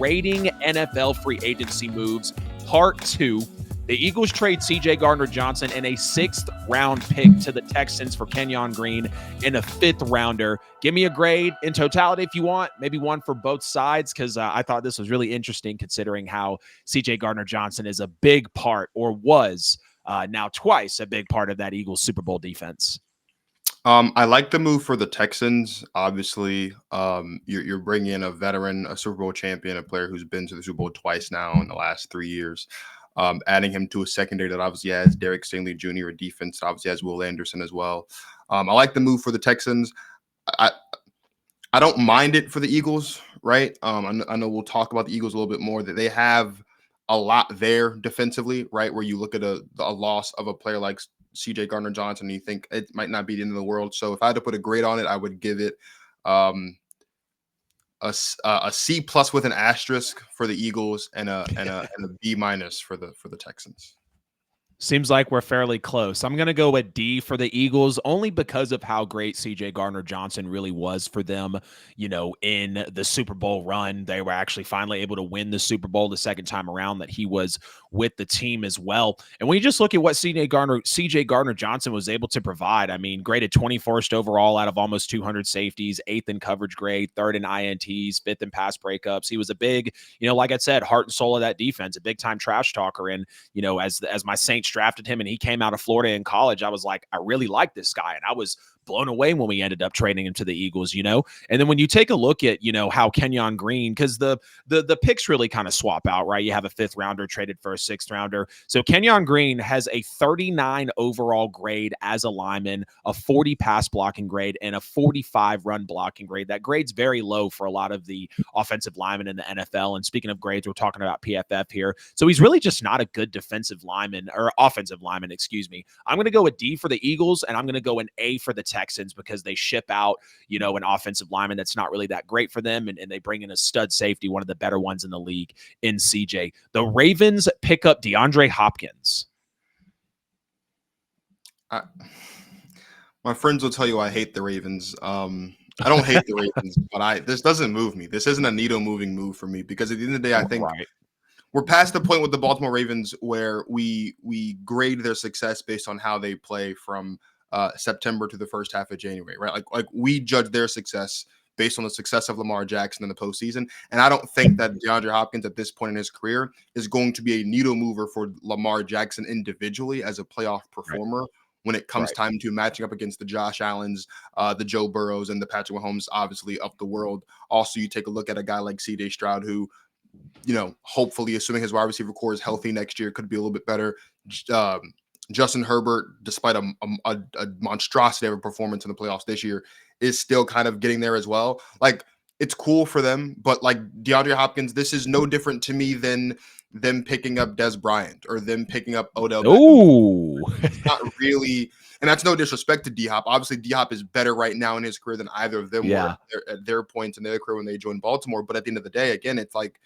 grading NFL free agency moves, part 2. The Eagles trade CJ Gardner Johnson and a 6th-round pick to the Texans for Kenyon Green and a 5th-rounder. Give me a grade in totality if you want, maybe one for both sides, because I thought this was really interesting considering how CJ Gardner Johnson is a big part, or was now twice a big part of that Eagles Super Bowl defense. I like the move for the Texans. Obviously, you're bringing in a veteran, a Super Bowl champion, a player who's been to the Super Bowl twice now in the last 3 years. Adding him to a secondary that obviously has Derek Stingley Jr., a defense that obviously has Will Anderson as well. I like the move for the Texans. I don't mind it for the Eagles, right? I know we'll talk about the Eagles a little bit more, that they have a lot there defensively, right? Where you look at a loss of a player like CJ Gardner Johnson, and you think it might not be the end of the world. So if I had to put a grade on it, I would give it a C plus with an asterisk for the Eagles, and a B minus for the Texans. Seems like we're fairly close. I'm going to go with D for the Eagles, only because of how great CJ Gardner Johnson really was for them, in the Super Bowl run. They were actually finally able to win the Super Bowl the second time around that he was with the team as well. And when you just look at what CJ Gardner Johnson was able to provide, I mean, graded 21st overall out of almost 200 safeties, 8th in coverage grade, 3rd in INTs, 5th in pass breakups. He was a big, like I said, heart and soul of that defense, a big time trash talker. And, as my Saints drafted him and he came out of Florida in college, I was like, I really like this guy. And I was blown away when we ended up trading him to the Eagles, And then when you take a look at, how Kenyon Green, because the picks really kind of swap out, right? You have a 5th rounder traded for a 6th rounder. So Kenyon Green has a 39 overall grade as a lineman, a 40 pass blocking grade, and a 45 run blocking grade. That grade's very low for a lot of the offensive linemen in the NFL. And speaking of grades, we're talking about PFF here. So he's really just not a good defensive lineman, or offensive lineman, excuse me. I'm going to go a D for the Eagles, and I'm going to go an A for the Texans, because they ship out, an offensive lineman that's not really that great for them, and they bring in a stud safety, one of the better ones in the league, in CJ. The Ravens pick up Deandre Hopkins. My friends will tell you I hate the Ravens. I don't hate the Ravens, but this doesn't move me. This isn't a needle moving move for me, because at the end of the day, I think we're past the point with the Baltimore Ravens where we grade their success based on how they play from September to the first half of January, right? Like we judge their success based on the success of Lamar Jackson in the postseason. And I don't think that DeAndre Hopkins at this point in his career is going to be a needle mover for Lamar Jackson individually as a playoff performer when it comes time to matching up against the Josh Allens, the Joe Burrows, and the Patrick Mahomes, obviously, of the world. Also, you take a look at a guy like C.J. Stroud, who, hopefully, assuming his wide receiver core is healthy next year, could be a little bit better. Justin Herbert, despite a monstrosity of a performance in the playoffs this year, is still kind of getting there as well. Like, it's cool for them, but like DeAndre Hopkins, this is no different to me than them picking up Des Bryant or them picking up Odell Beckham. It's not really, and that's no disrespect to D-Hop. Obviously, D-Hop is better right now in his career than either of them were at their points in their career when they joined Baltimore. But at the end of the day, again, it's like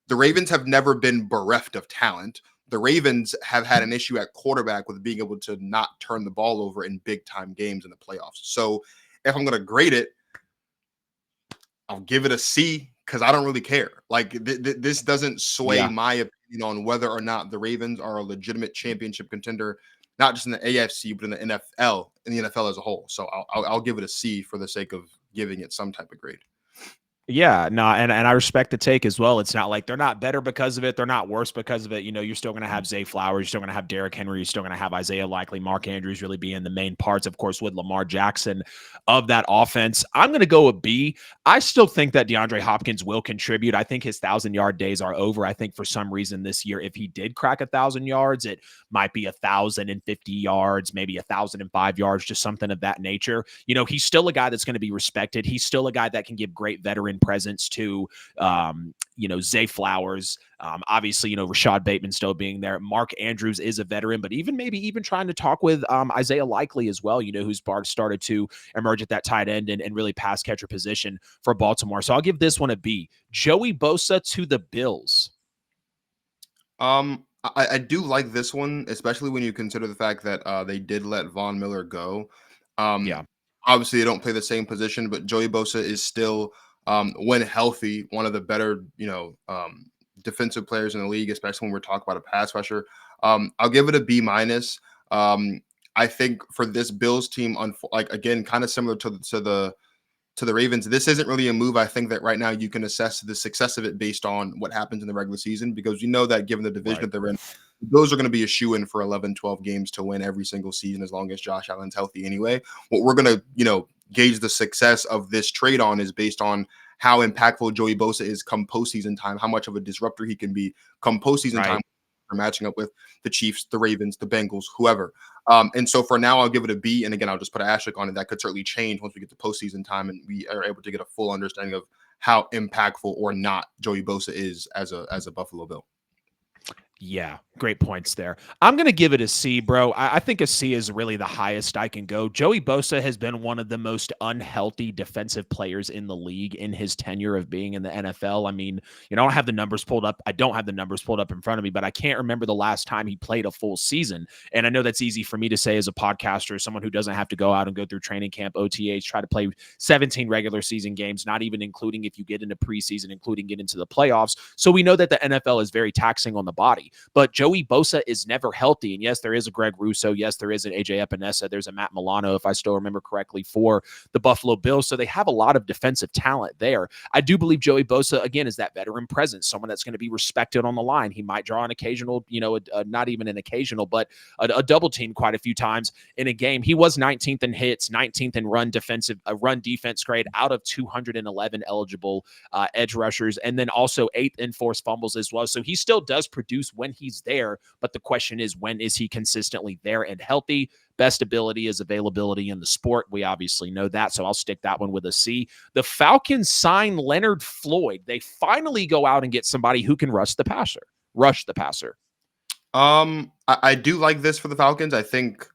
the Ravens have never been bereft of talent. The Ravens have had an issue at quarterback with being able to not turn the ball over in big-time games in the playoffs. So if I'm going to grade it, I'll give it a C, because I don't really care. Like this doesn't sway my opinion on whether or not the Ravens are a legitimate championship contender, not just in the AFC, but in the NFL as a whole. So I'll give it a C for the sake of giving it some type of grade. Yeah, no, and I respect the take as well. It's not like they're not better because of it. They're not worse because of it. You're still going to have Zay Flowers. You're still going to have Derrick Henry. You're still going to have Isaiah Likely, Mark Andrews really being the main parts, of course, with Lamar Jackson of that offense. I'm going to go with B. I still think that DeAndre Hopkins will contribute. I think his 1,000-yard days are over. I think for some reason this year, if he did crack 1,000 yards, it might be 1,050 yards, maybe 1,005 yards, just something of that nature. He's still a guy that's going to be respected. He's still a guy that can give great veteran presence to, Zay Flowers. Obviously, Rashad Bateman still being there. Mark Andrews is a veteran, but even trying to talk with Isaiah Likely as well, who's started to emerge at that tight end and really pass catcher position for Baltimore. So I'll give this one a B. Joey Bosa to the Bills. I do like this one, especially when you consider the fact that they did let Von Miller go. Obviously, they don't play the same position, but Joey Bosa is still when healthy, one of the better, defensive players in the league, especially when we're talking about a pass rusher. I'll give it a B minus. I think for this Bills team, like again, kind of similar to the Ravens, this isn't really a move. I think that right now you can assess the success of it based on what happens in the regular season, because you know that given the division that they're in, those are going to be a shoe-in for 11, 12 games to win every single season as long as Josh Allen's healthy anyway. What we're going to, gauge the success of this trade on is based on how impactful Joey Bosa is come postseason time, how much of a disruptor he can be come postseason time for matching up with the Chiefs, the Ravens, the Bengals, whoever. And so for now, I'll give it a B. And again, I'll just put an asterisk on it. That could certainly change once we get to postseason time and we are able to get a full understanding of how impactful or not Joey Bosa is as a Buffalo Bill. Yeah, great points there. I'm going to give it a C, bro. I think a C is really the highest I can go. Joey Bosa has been one of the most unhealthy defensive players in the league in his tenure of being in the NFL. I mean, I don't have the numbers pulled up. I don't have the numbers pulled up in front of me, but I can't remember the last time he played a full season. And I know that's easy for me to say as a podcaster, someone who doesn't have to go out and go through training camp, OTAs, try to play 17 regular season games, not even including if you get into preseason, including get into the playoffs. So we know that the NFL is very taxing on the body. But Joey Bosa is never healthy. And yes, there is a Greg Russo. Yes, there is an AJ Epinesa. There's a Matt Milano, if I still remember correctly, for the Buffalo Bills. So they have a lot of defensive talent there. I do believe Joey Bosa, again, is that veteran presence, someone that's going to be respected on the line. He might draw an occasional, not even an occasional, but a double team quite a few times in a game. He was 19th in hits, 19th in run defense grade out of 211 eligible edge rushers, and then also 8th in forced fumbles as well. So he still does produce when he's there, but the question is, when is he consistently there and healthy? Best ability is availability in the sport. We obviously know that, so I'll stick that one with a C. The Falcons sign Leonard Floyd. They finally go out and get somebody who can rush the passer. I do like this for the Falcons. I think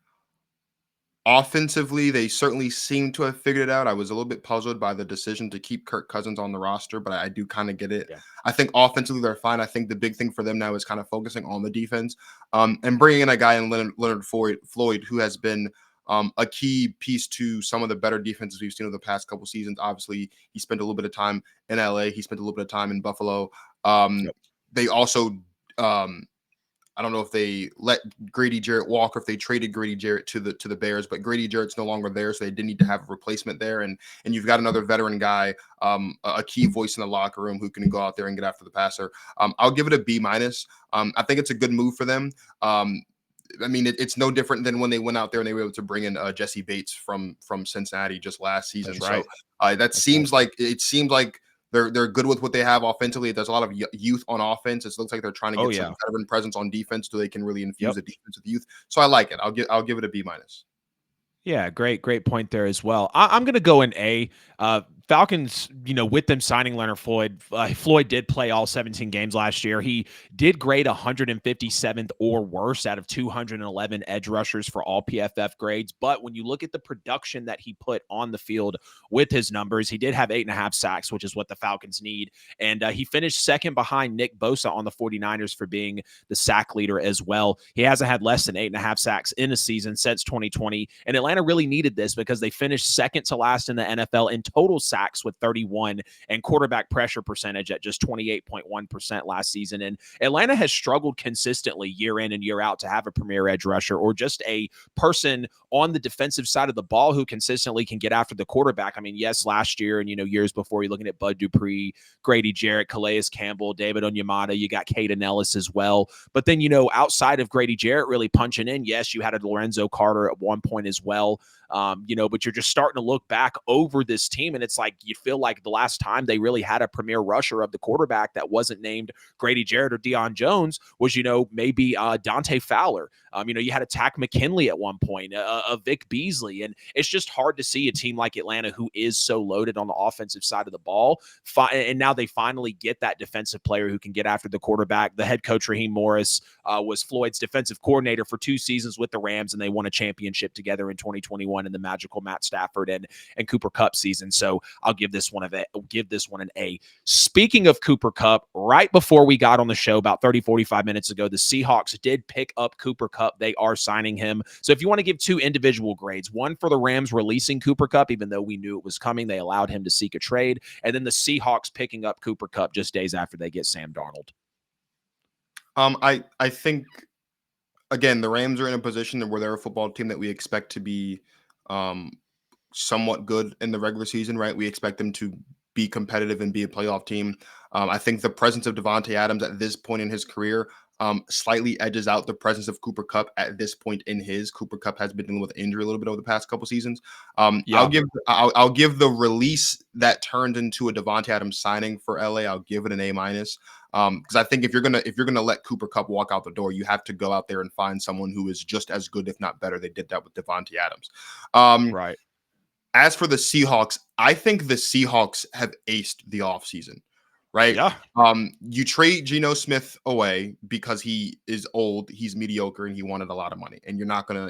offensively, they certainly seem to have figured it out. I was a little bit puzzled by the decision to keep Kirk Cousins on the roster, but I do kind of get it. Yeah. I think offensively they're fine. I think the big thing for them now is kind of focusing on the defense, and bringing in a guy in Leonard Floyd, who has been a key piece to some of the better defenses we've seen over the past couple seasons. Obviously, he spent a little bit of time in LA. He spent a little bit of time in Buffalo. They also I don't know if they let Grady Jarrett walk or if they traded Grady Jarrett to the Bears, but Grady Jarrett's no longer there, so they did need to have a replacement there. And you've got another veteran guy, a key voice in the locker room who can go out there and get after the passer. I'll give it a B minus. I think it's a good move for them. I mean, it's no different than when they went out there and they were able to bring in Jesse Bates from Cincinnati just last season. That's right. So it seems like they're good with what they have offensively. There's a lot of youth on offense. It looks like they're trying to get some veteran presence on defense so they can really infuse the defense with youth. So I like it. I'll give it a B minus. Yeah, great point there as well. I'm going to go in A. Falcons, with them signing Leonard Floyd, Floyd did play all 17 games last year. He did grade 157th or worse out of 211 edge rushers for all PFF grades. But when you look at the production that he put on the field with his numbers, he did have 8.5 sacks, which is what the Falcons need. And he finished second behind Nick Bosa on the 49ers for being the sack leader as well. He hasn't had less than 8.5 sacks in a season since 2020. And Atlanta really needed this because they finished second to last in the NFL in total sacks with 31 and quarterback pressure percentage at just 28.1% last season. And Atlanta has struggled consistently year in and year out to have a premier edge rusher or just a person on the defensive side of the ball who consistently can get after the quarterback. I mean, yes, last year and, years before, you're looking at Bud Dupree, Grady Jarrett, Calais Campbell, David Onyemata, you got Caden Ellis as well. But then, outside of Grady Jarrett really punching in, yes, you had a Lorenzo Carter at one point as well. But you're just starting to look back over this team, and it's like you feel like the last time they really had a premier rusher of the quarterback that wasn't named Grady Jarrett or Deion Jones was, maybe Dante Fowler. You had a Tack McKinley at one point, a Vic Beasley, and it's just hard to see a team like Atlanta who is so loaded on the offensive side of the ball. And now they finally get that defensive player who can get after the quarterback. The head coach, Raheem Morris, was Floyd's defensive coordinator for 2 seasons with the Rams, and they won a championship together in 2021 in the magical Matt Stafford and Cooper Kupp season. So I'll give this one an A. Speaking of Cooper Kupp, right before we got on the show about 30, 45 minutes ago, the Seahawks did pick up Cooper Kupp. They are signing him. So if you want to give two individual grades, one for the Rams releasing Cooper Kupp, even though we knew it was coming, they allowed him to seek a trade, and then the Seahawks picking up Cooper Kupp just days after they get Sam Darnold. I think, again, the Rams are in a position where they're a football team that we expect to be somewhat good in the regular season, right? We expect them to be competitive and be a playoff team. I think the presence of Devontae Adams at this point in his career slightly edges out the presence of Cooper Kupp at this point in his. Cooper Kupp has been dealing with injury a little bit over the past couple seasons. I'll give the release that turned into a Devontae Adams signing for LA. I'll give it an A-. Because I think if you're gonna let Cooper Kupp walk out the door, you have to go out there and find someone who is just as good, if not better. They did that with Devontae Adams. Right. As for the Seahawks, I think the Seahawks have aced the offseason, right? Yeah. You trade Geno Smith away because he is old, he's mediocre, and he wanted a lot of money, and you're not gonna,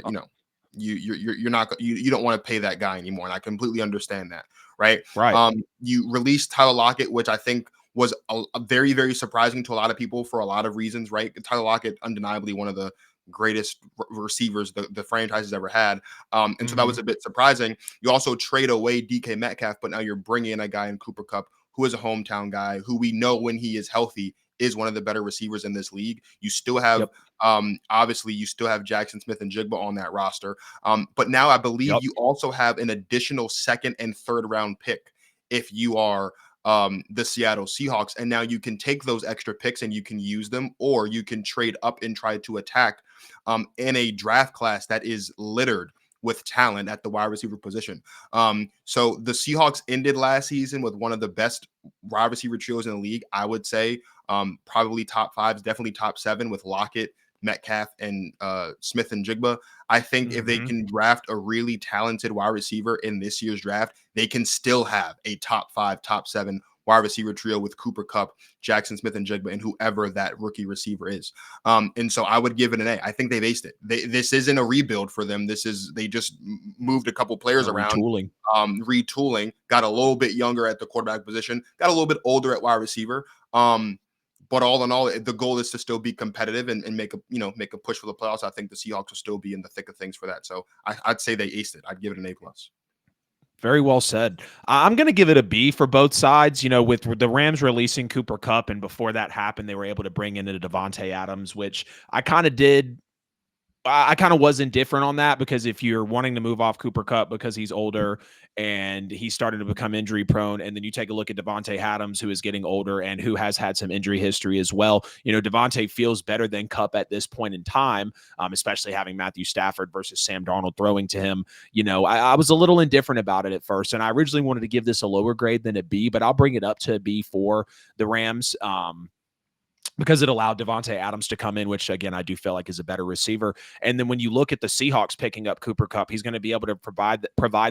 you're not you don't want to pay that guy anymore, and I completely understand that, right? Right. You released Tyler Lockett, which I think was a very, very surprising to a lot of people for a lot of reasons, right? Tyler Lockett, undeniably one of the greatest receivers the franchise has ever had. And so that was a bit surprising. You also trade away DK Metcalf, but now you're bringing in a guy in Cooper Kupp who is a hometown guy who we know when he is healthy is one of the better receivers in this league. You still have, obviously, you still have Jackson Smith and Jigba on that roster. But now I believe you also have an additional second and third round pick if you are the Seattle Seahawks. And now you can take those extra picks and you can use them, or you can trade up and try to attack in a draft class that is littered with talent at the wide receiver position. So the Seahawks ended last season with one of the best wide receiver trios in the league. I would say probably top 5, definitely top 7 with Lockett, Metcalf, and Smith and Jigba. I think if they can draft a really talented wide receiver in this year's draft, they can still have a top 5, top 7 wide receiver trio with Cooper Kupp, Jackson Smith and Jigba, and whoever that rookie receiver is. And so I would give it an A. I think they've aced it. This isn't a rebuild for them. They just moved a couple players around, retooling, got a little bit younger at the quarterback position, got a little bit older at wide receiver. But all in all, the goal is to still be competitive and make a push for the playoffs. I think the Seahawks will still be in the thick of things for that. So I'd say they aced it. I'd give it an A+. Very well said. I'm going to give it a B for both sides. With the Rams releasing Cooper Kupp, and before that happened, they were able to bring in a Devontae Adams, which I kind of was indifferent on that, because if you're wanting to move off Cooper Kupp because he's older and he's starting to become injury prone, and then you take a look at Devontae Adams, who is getting older and who has had some injury history as well. Devontae feels better than Kupp at this point in time, especially having Matthew Stafford versus Sam Darnold throwing to him. I was a little indifferent about it at first, and I originally wanted to give this a lower grade than a B, but I'll bring it up to a B for the Rams. Because it allowed Devontae Adams to come in, which, again, I do feel like is a better receiver. And then when you look at the Seahawks picking up Cooper Kupp, he's going to be able to provide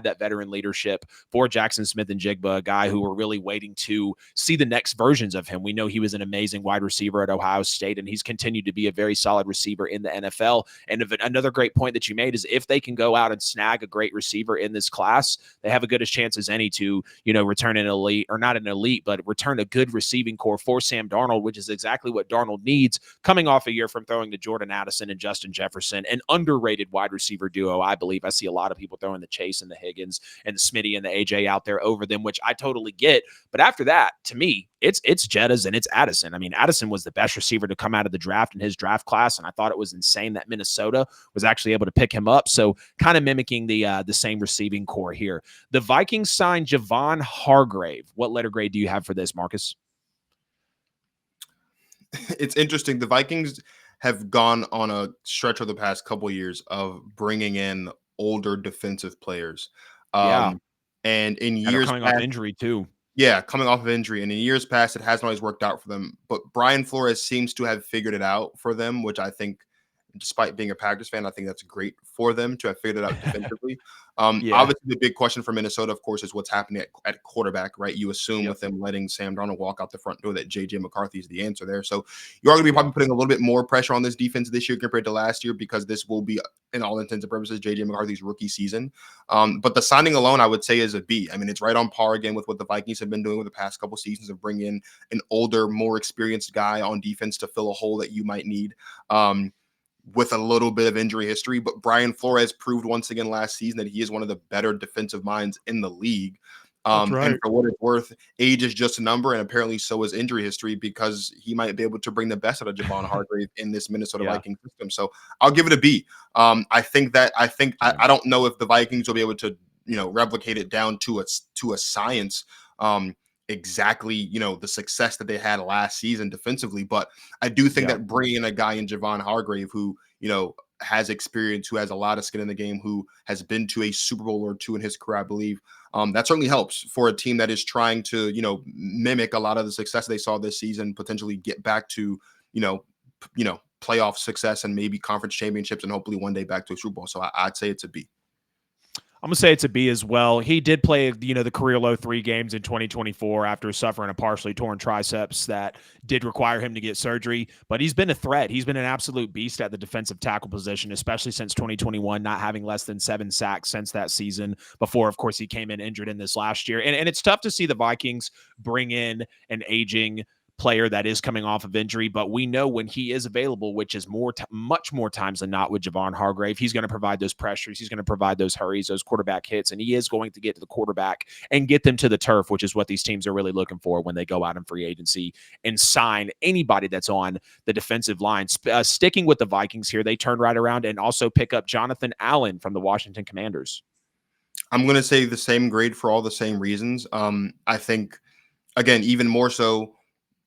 that veteran leadership for Jackson Smith and Jigba, a guy who we're really waiting to see the next versions of him. We know he was an amazing wide receiver at Ohio State, and he's continued to be a very solid receiver in the NFL. And another great point that you made is if they can go out and snag a great receiver in this class, they have a good as chance as any to, return an elite, or not an elite, but return a good receiving core for Sam Darnold, which is exactly what Darnold needs, coming off a year from throwing to Jordan Addison and Justin Jefferson, an underrated wide receiver duo. I believe I see a lot of people throwing the Chase and the Higgins and the Smitty and the AJ out there over them, which I totally get. But after that, to me, it's Jettas and it's Addison. I mean, Addison was the best receiver to come out of the draft in his draft class, and I thought it was insane that Minnesota was actually able to pick him up. So kind of mimicking the same receiving core here. The Vikings signed Javon Hargrave. What letter grade do you have for this, Marcus? It's interesting. The Vikings have gone on a stretch of the past couple of years of bringing in older defensive players. And in years coming past, off injury too. Yeah, coming off of injury. And in years past, it hasn't always worked out for them. But Brian Flores seems to have figured it out for them, which I think, despite being a Packers fan, I think that's great for them to have figured it out defensively. Yeah. Obviously, the big question for Minnesota, of course, is what's happening at quarterback, right? You assume with them letting Sam Darnold walk out the front door that JJ McCarthy is the answer there. So you are going to be probably putting a little bit more pressure on this defense this year compared to last year, because this will be, in all intents and purposes, JJ McCarthy's rookie season. But the signing alone, I would say, is a B. I mean, it's right on par again with what the Vikings have been doing with the past couple seasons of bringing in an older, more experienced guy on defense to fill a hole that you might need. With a little bit of injury history, but Brian Flores proved once again last season that he is one of the better defensive minds in the league. That's right. And for what it's worth, age is just a number, and apparently so is injury history, because he might be able to bring the best out of Javon Hargrave in this Minnesota Vikings system. So I'll give it a B. I don't know if the Vikings will be able to, replicate it down to a science. Exactly, the success that they had last season defensively. But I do think that bringing in a guy in Javon Hargrave who, has experience, who has a lot of skin in the game, who has been to a Super Bowl or two in his career, I believe, that certainly helps for a team that is trying to, mimic a lot of the success they saw this season, potentially get back to, playoff success and maybe conference championships, and hopefully one day back to a Super Bowl. So I'd say it's a B. I'm going to say it's a B as well. He did play, the career low 3 games in 2024 after suffering a partially torn triceps that did require him to get surgery. But he's been a threat. He's been an absolute beast at the defensive tackle position, especially since 2021, not having less than 7 sacks since that season. Before, of course, he came in injured in this last year. And it's tough to see the Vikings bring in an aging player that is coming off of injury, but we know when he is available, which is much more times than not with Javon Hargrave, he's going to provide those pressures, he's going to provide those hurries, those quarterback hits, and he is going to get to the quarterback and get them to the turf, which is what these teams are really looking for when they go out in free agency and sign anybody that's on the defensive line. Sticking with the Vikings here, they turn right around and also pick up Jonathan Allen from the Washington Commanders. I'm going to say the same grade for all the same reasons. I think, again, even more so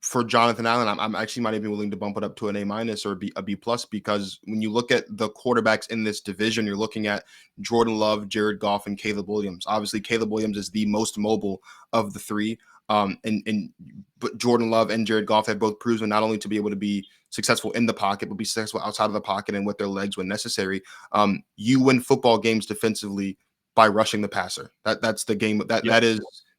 for Jonathan Allen, I'm actually might even willing to bump it up to an A- or a B+, because when you look at the quarterbacks in this division, you're looking at Jordan Love, Jared Goff, and Caleb Williams. Obviously, Caleb Williams is the most mobile of the three. But Jordan Love and Jared Goff have both proven not only to be able to be successful in the pocket, but be successful outside of the pocket and with their legs when necessary. You win football games defensively by rushing the passer. That's the game.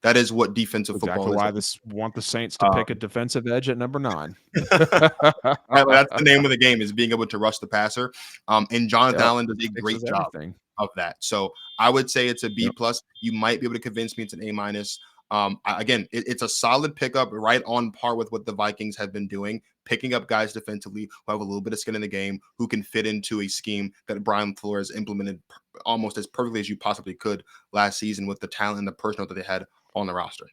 That is what defensive football is. Why this want the Saints to pick a defensive edge at number 9. That's the name of the game, is being able to rush the passer. And Jonathan Allen does a great job of that. So I would say it's a B+. You might be able to convince me it's an A-. Again, it's a solid pickup, right on par with what the Vikings have been doing, picking up guys defensively who have a little bit of skin in the game, who can fit into a scheme that Brian Flores implemented almost as perfectly as you possibly could last season with the talent and the personnel that they had on the roster.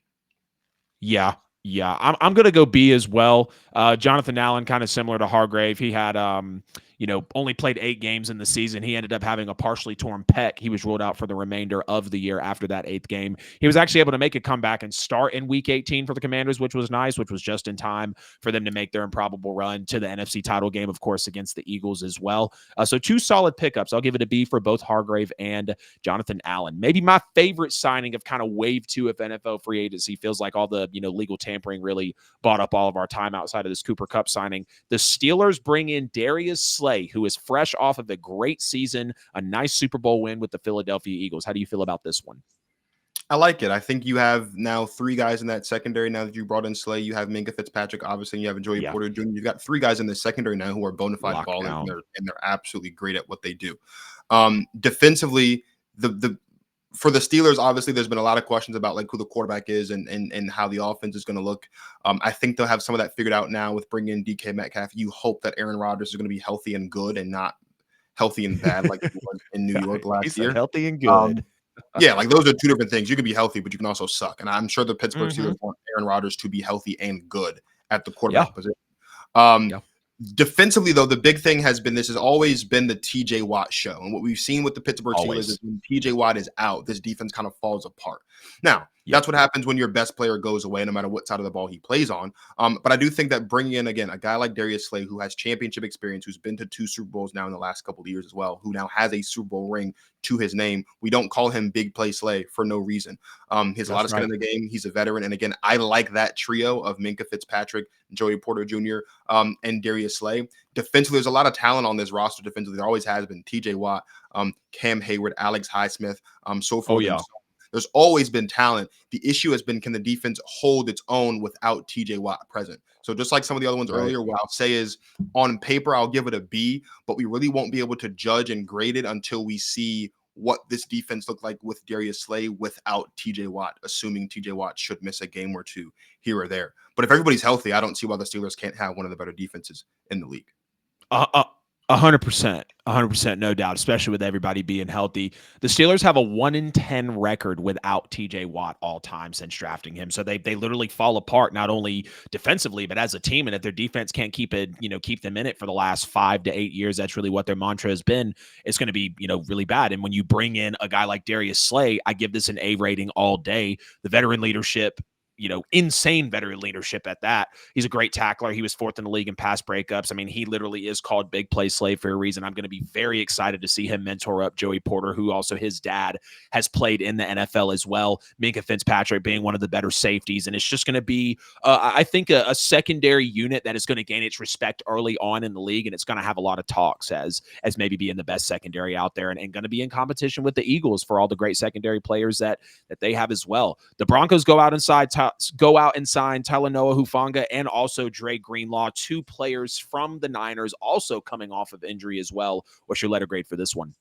Yeah. I'm going to go B as well. Jonathan Allen, kind of similar to Hargrave. He had, only played 8 games in the season. He ended up having a partially torn pec. He was ruled out for the remainder of the year after that 8th game. He was actually able to make a comeback and start in week 18 for the Commanders, which was nice, which was just in time for them to make their improbable run to the NFC title game, of course, against the Eagles as well. So 2 solid pickups. I'll give it a B for both Hargrave and Jonathan Allen. Maybe my favorite signing of kind of wave 2 of NFL free agency. Feels like all the, legal tampering really bought up all of our time outside of this Cooper Kupp signing. The Steelers bring in Darius Slay, who is fresh off of a great season, a nice Super Bowl win with the Philadelphia Eagles. How do you feel about this one? I like it. I think you have now 3 guys in that secondary. Now that you brought in Slay, you have Minka Fitzpatrick, obviously, and you have Joey Porter Jr. You've got 3 guys in the secondary now who are bona fide ballers, and they're absolutely great at what they do. Defensively, for the Steelers, obviously, there's been a lot of questions about like who the quarterback is and how the offense is going to look. I think they'll have some of that figured out now with bringing in DK Metcalf. You hope that Aaron Rodgers is going to be healthy and good and not healthy and bad like he was in New York last year. Healthy and good. Yeah, like those are 2 different things. You can be healthy, but you can also suck. And I'm sure the Pittsburgh Steelers want Aaron Rodgers to be healthy and good at the quarterback position. Defensively, though, the big thing has been, this has always been the TJ Watt show. And what we've seen with the Pittsburgh Steelers is when TJ Watt is out, this defense kind of falls apart. Now, Yep. That's what happens when your best player goes away, no matter what side of the ball he plays on. But I do think that bringing in, again, a guy like Darius Slay, who has championship experience, who's been to 2 Super Bowls now in the last couple of years as well, who now has a Super Bowl ring to his name. We don't call him Big Play Slay for no reason. He has a lot of skin in the game. He's a veteran. And again, I like that trio of Minkah Fitzpatrick, Joey Porter Jr., and Darius Slay. Defensively, there's a lot of talent on this roster defensively. There always has been. TJ Watt, Cam Hayward, Alex Highsmith, so forth and so on. There's always been talent. The issue has been, can the defense hold its own without TJ Watt present? So just like some of the other ones earlier, what I'll say is on paper, I'll give it a B, but we really won't be able to judge and grade it until we see what this defense looked like with Darius Slay without TJ Watt, assuming TJ Watt should miss a game or two here or there. But if everybody's healthy, I don't see why the Steelers can't have one of the better defenses in the league. 100%, no doubt, especially with everybody being healthy. The Steelers have a 1-10 record without TJ Watt all time since drafting him. So they literally fall apart, not only defensively, but as a team. And if their defense can't keep them in it for the last 5 to 8 years, that's really what their mantra has been. It's going to be, really bad. And when you bring in a guy like Darius Slay, I give this an A rating all day. The veteran leadership, insane veteran leadership at that. He's a great tackler. He was 4th in the league in pass breakups. I mean, he literally is called Big Play Slay for a reason. I'm going to be very excited to see him mentor up Joey Porter, who also his dad has played in the NFL as well. Minkah Fitzpatrick being one of the better safeties. And it's just going to be, I think, a secondary unit that is going to gain its respect early on in the league. And it's going to have a lot of talks as maybe being the best secondary out there and going to be in competition with the Eagles for all the great secondary players that they have as well. The Broncos go out and sign Talanoa Hufanga and also Dre Greenlaw, 2 players from the Niners also coming off of injury as well. What's your letter grade for this one?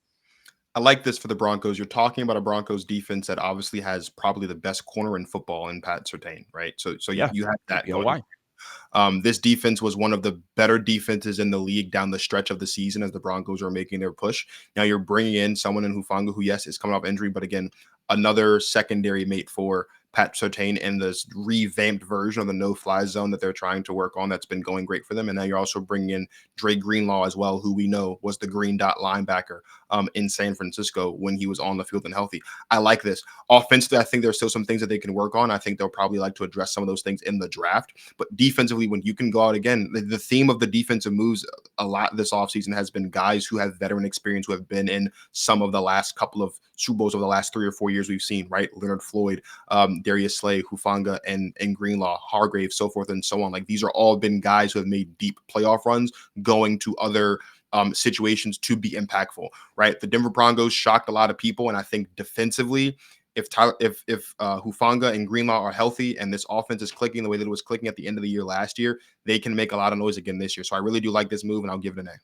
I like this for the Broncos. You're talking about a Broncos defense that obviously has probably the best corner in football in Pat Surtain, right? So yeah, you have that going. Why? This defense was one of the better defenses in the league down the stretch of the season as the Broncos are making their push. Now you're bringing in someone in Hufanga who, yes, is coming off injury, but again, another secondary mate for Pat Surtain in this revamped version of the no-fly zone that they're trying to work on that's been going great for them. And now you're also bringing in Dre Greenlaw as well, who we know was the green dot linebacker in San Francisco when he was on the field and healthy. I like this. Offensively, I think there's still some things that they can work on. I think they'll probably like to address some of those things in the draft. But defensively, when you can go out again, the theme of the defensive moves a lot this offseason has been guys who have veteran experience, who have been in some of the last couple of Super Bowls over the last 3 or 4 years we've seen, right? Leonard Floyd, Darius Slay, Hufanga, and Greenlaw, Hargrave, so forth and so on. Like, these are all been guys who have made deep playoff runs going to other situations to be impactful, right? The Denver Broncos shocked a lot of people, and I think defensively, if Hufanga and Greenlaw are healthy and this offense is clicking the way that it was clicking at the end of the year last year, they can make a lot of noise again this year. So I really do like this move, and I'll give it an A.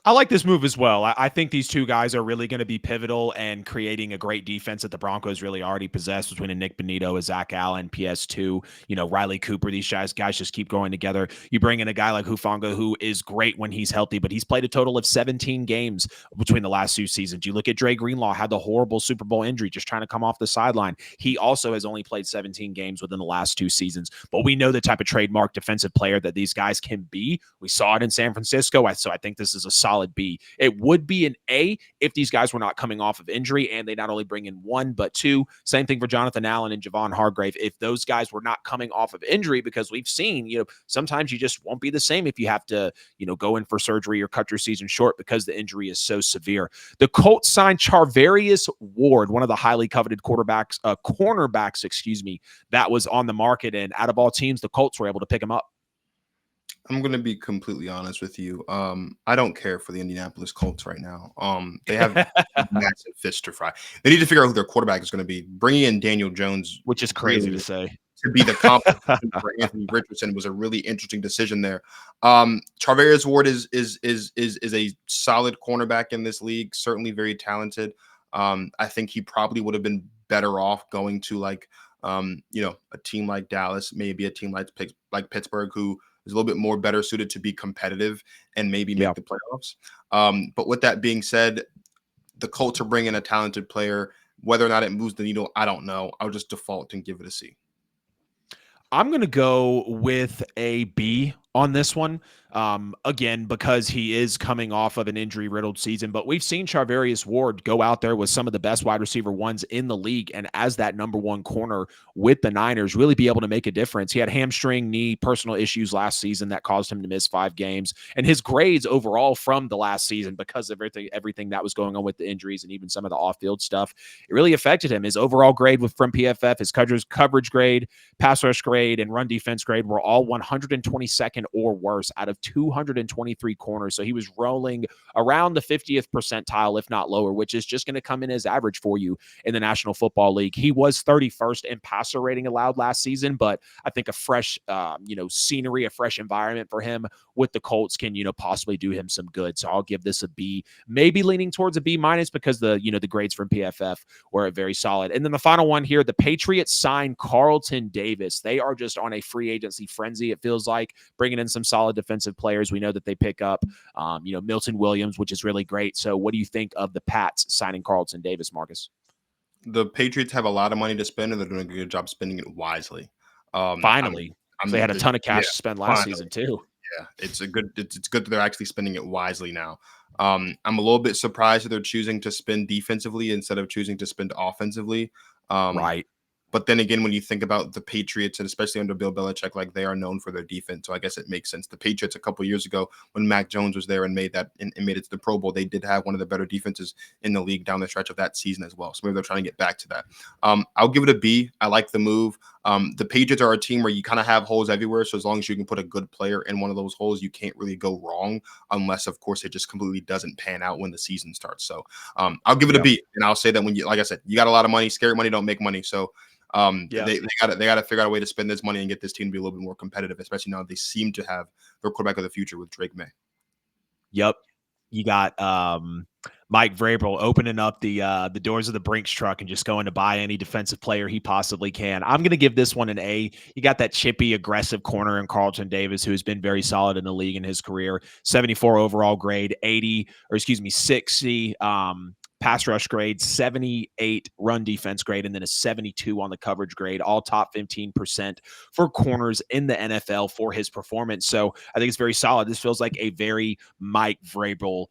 I like this move as well. I think these 2 guys are really going to be pivotal and creating a great defense that the Broncos really already possess between a Nick Bonito, a Zach Allen, PS2, Riley Cooper. These guys just keep going together. You bring in a guy like Hufanga, who is great when he's healthy, but he's played a total of 17 games between the last 2 seasons. You look at Dre Greenlaw, had the horrible Super Bowl injury, just trying to come off the sideline. He also has only played 17 games within the last 2 seasons, but we know the type of trademark defensive player that these guys can be. We saw it in San Francisco, so I think this is a solid B. It would be an A if these guys were not coming off of injury and they not only bring in 1, but 2. Same thing for Jonathan Allen and Javon Hargrave. If those guys were not coming off of injury, because we've seen, sometimes you just won't be the same if you have to, go in for surgery or cut your season short because the injury is so severe. The Colts signed Charvarius Ward, one of the highly coveted cornerbacks, that was on the market, and out of all teams, the Colts were able to pick him up. I'm going to be completely honest with you. I don't care for the Indianapolis Colts right now. They have massive fish to fry. They need to figure out who their quarterback is going to be. Bringing in Daniel Jones, which is crazy to say, to be the competition for Anthony Richardson was a really interesting decision there. Charvarius Ward is a solid cornerback in this league. Certainly very talented. I think he probably would have been better off going to a team like Dallas, maybe a team like Pittsburgh, who is a little bit more better suited to be competitive and maybe make the playoffs. But with that being said, the Colts are bringing a talented player. Whether or not it moves the needle, I don't know. I'll just default and give it a C. I'm going to go with a B on this one. Again, because he is coming off of an injury-riddled season, but we've seen Charvarius Ward go out there with some of the best wide receiver ones in the league, and as that number one corner with the Niners, really be able to make a difference. He had hamstring, knee, personal issues last season that caused him to miss 5 games, and his grades overall from the last season, because of everything that was going on with the injuries and even some of the off-field stuff, it really affected him. His overall grade from PFF, his coverage grade, pass rush grade, and run defense grade were all 122nd or worse out of 223 corners. So he was rolling around the 50th percentile, if not lower, which is just going to come in as average for you in the National Football League. He was 31st in passer rating allowed last season, but I think a fresh, scenery, a fresh environment for him with the Colts can, possibly do him some good. So I'll give this a B, maybe leaning towards a B minus, because the grades from PFF were very solid. And then the final one here, the Patriots signed Carlton Davis. They are just on a free agency frenzy, it feels like, bringing in some solid defensive players. We know that they pick up, Milton Williams, which is really great. So what do you think of the Pats signing Carlton Davis, Marcus? The Patriots have a lot of money to spend, and they're doing a good job spending it wisely. Finally. They had a ton of cash to spend last season too. Yeah, it's good that they're actually spending it wisely now. I'm a little bit surprised that they're choosing to spend defensively instead of choosing to spend offensively. Right. But then again, when you think about the Patriots, and especially under Bill Belichick, like, they are known for their defense. So I guess it makes sense. The Patriots a couple of years ago, when Mac Jones was there and made it to the Pro Bowl, they did have one of the better defenses in the league down the stretch of that season as well. So maybe they're trying to get back to that. I'll give it a B. I like the move. The Patriots are a team where you kind of have holes everywhere. So as long as you can put a good player in one of those holes, you can't really go wrong, unless, of course, it just completely doesn't pan out when the season starts. So I'll give it a B. And I'll say that like I said, you got a lot of money. Scary money don't make money. So they got to figure out a way to spend this money and get this team to be a little bit more competitive, especially now they seem to have their quarterback of the future with Drake May. Yep. You got Mike Vrabel opening up the doors of the Brinks truck and just going to buy any defensive player he possibly can. I'm going to give this one an A. You got that chippy, aggressive corner in Carlton Davis, who has been very solid in the league in his career. 74 overall grade, 60 pass rush grade, 78 run defense grade, and then a 72 on the coverage grade, all top 15% for corners in the NFL for his performance. So I think it's very solid. This feels like a very Mike Vrabel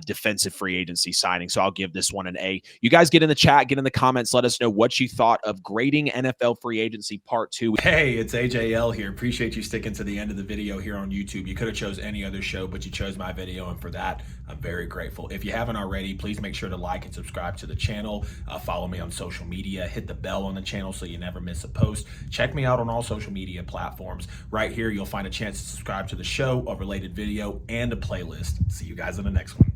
defensive free agency signing. So I'll give this one an A. You guys get in the chat, get in the comments, let us know what you thought of grading NFL free agency part 2. Hey, it's AJL here. Appreciate you sticking to the end of the video here on YouTube. You could have chose any other show, but you chose my video, and for that, I'm very grateful. If you haven't already, please make sure to like and subscribe to the channel. Follow me on social media. Hit the bell on the channel so you never miss a post. Check me out on all social media platforms. Right here, you'll find a chance to subscribe to the show, a related video, and a playlist. See you guys in the next one.